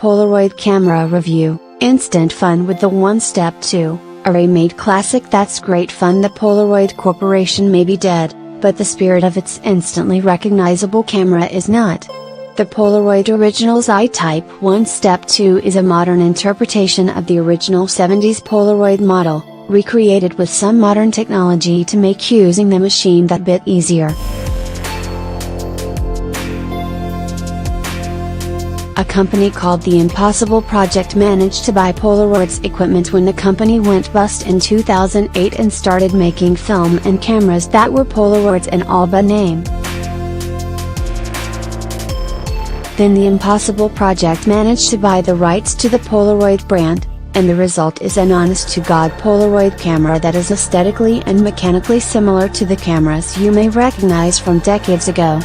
Polaroid Camera Review. Instant fun with the 1-Step 2, a remade classic that's great fun. The Polaroid Corporation may be dead, but the spirit of its instantly recognizable camera is not. The Polaroid Original's I-Type 1-Step 2 is a modern interpretation of the original 70s Polaroid model, recreated with some modern technology to make using the machine that bit easier. A company called The Impossible Project managed to buy Polaroid's equipment when the company went bust in 2008 and started making film and cameras that were Polaroid's in all but name. Then The Impossible Project managed to buy the rights to the Polaroid brand, and the result is an honest-to-God Polaroid camera that is aesthetically and mechanically similar to the cameras you may recognize from decades ago.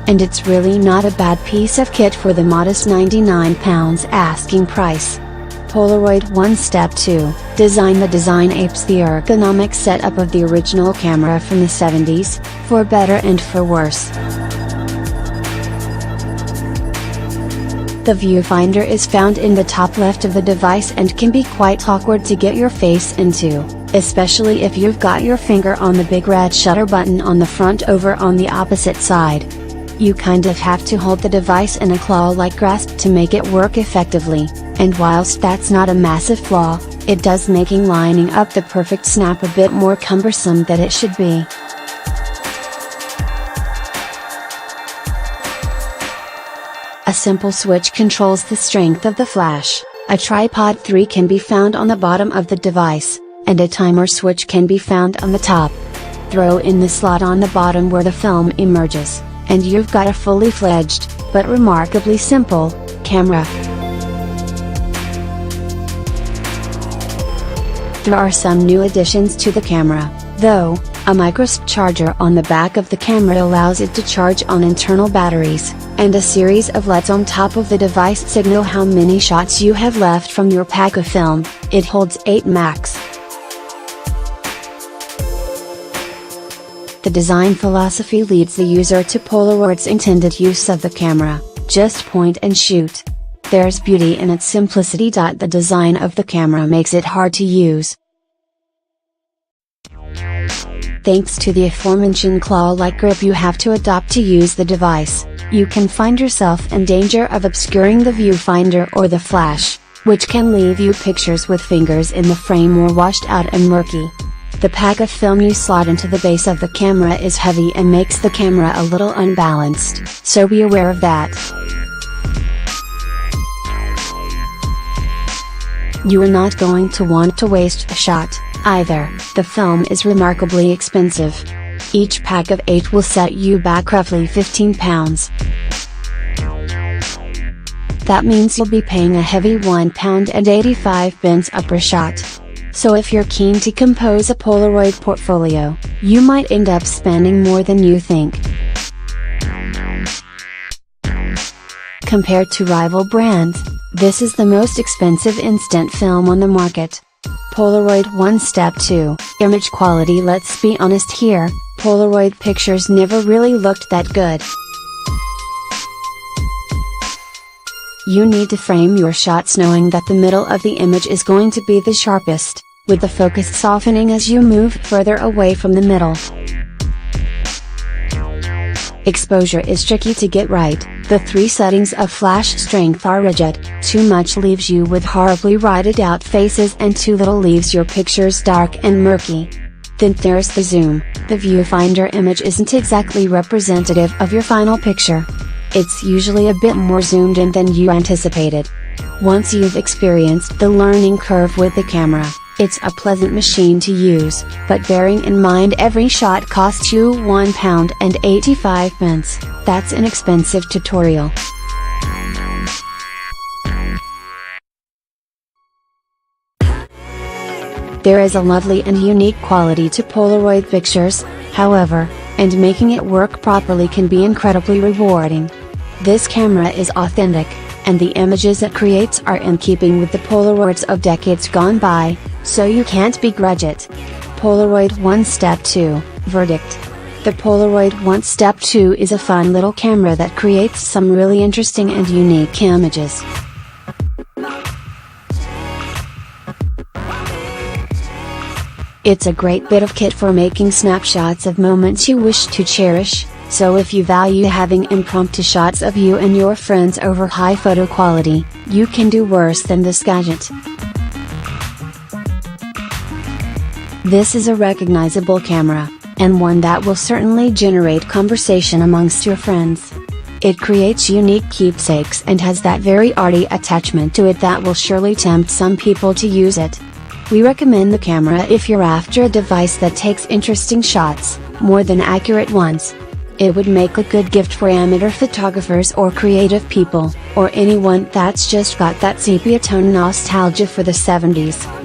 And it's really not a bad piece of kit for the modest £99 asking price. Polaroid 1-Step 2, Design. The design apes the ergonomic setup of the original camera from the 70s, for better and for worse. The viewfinder is found in the top left of the device and can be quite awkward to get your face into, especially if you've got your finger on the big red shutter button on the front over on the opposite side. You kind of have to hold the device in a claw-like grasp to make it work effectively, and whilst that's not a massive flaw, it does making lining up the perfect snap a bit more cumbersome than it should be. A simple switch controls the strength of the flash, a tripod 3 can be found on the bottom of the device, and a timer switch can be found on the top. Throw in the slot on the bottom where the film emerges, and you've got a fully fledged, but remarkably simple, camera. There are some new additions to the camera, though. A microSD charger on the back of the camera allows it to charge on internal batteries, and a series of LEDs on top of the device signal how many shots you have left from your pack of film. It holds 8 max. The design philosophy leads the user to Polaroid's intended use of the camera: just point and shoot. There's beauty in its simplicity. The design of the camera makes it hard to use. Thanks to the aforementioned claw-like grip you have to adopt to use the device, you can find yourself in danger of obscuring the viewfinder or the flash, which can leave you pictures with fingers in the frame or washed out and murky. The pack of film you slot into the base of the camera is heavy and makes the camera a little unbalanced, so be aware of that. You are not going to want to waste a shot, either. The film is remarkably expensive. Each pack of 8 will set you back roughly £15. That means you'll be paying a heavy £1.85 per shot. So if you're keen to compose a Polaroid portfolio, you might end up spending more than you think. Compared to rival brands, this is the most expensive instant film on the market. Polaroid 1-Step 2, image quality. Let's be honest here, Polaroid pictures never really looked that good. You need to frame your shots knowing that the middle of the image is going to be the sharpest, with the focus softening as you move further away from the middle. Exposure is tricky to get right. The 3 settings of flash strength are rigid. Too much leaves you with horribly rotted out faces, and too little leaves your pictures dark and murky. Then there's the zoom. The viewfinder image isn't exactly representative of your final picture. It's usually a bit more zoomed in than you anticipated. Once you've experienced the learning curve with the camera, it's a pleasant machine to use, but bearing in mind every shot costs you £1.85, that's an expensive tutorial. There is a lovely and unique quality to Polaroid pictures, however, and making it work properly can be incredibly rewarding. This camera is authentic, and the images it creates are in keeping with the Polaroids of decades gone by, so you can't begrudge it. Polaroid 1-Step 2, verdict. The Polaroid One Step 2 is a fun little camera that creates some really interesting and unique images. It's a great bit of kit for making snapshots of moments you wish to cherish, so if you value having impromptu shots of you and your friends over high photo quality, you can do worse than this gadget. This is a recognizable camera, and one that will certainly generate conversation amongst your friends. It creates unique keepsakes and has that very arty attachment to it that will surely tempt some people to use it. We recommend the camera if you're after a device that takes interesting shots, more than accurate ones. It would make a good gift for amateur photographers or creative people, or anyone that's just got that sepia tone nostalgia for the 70s.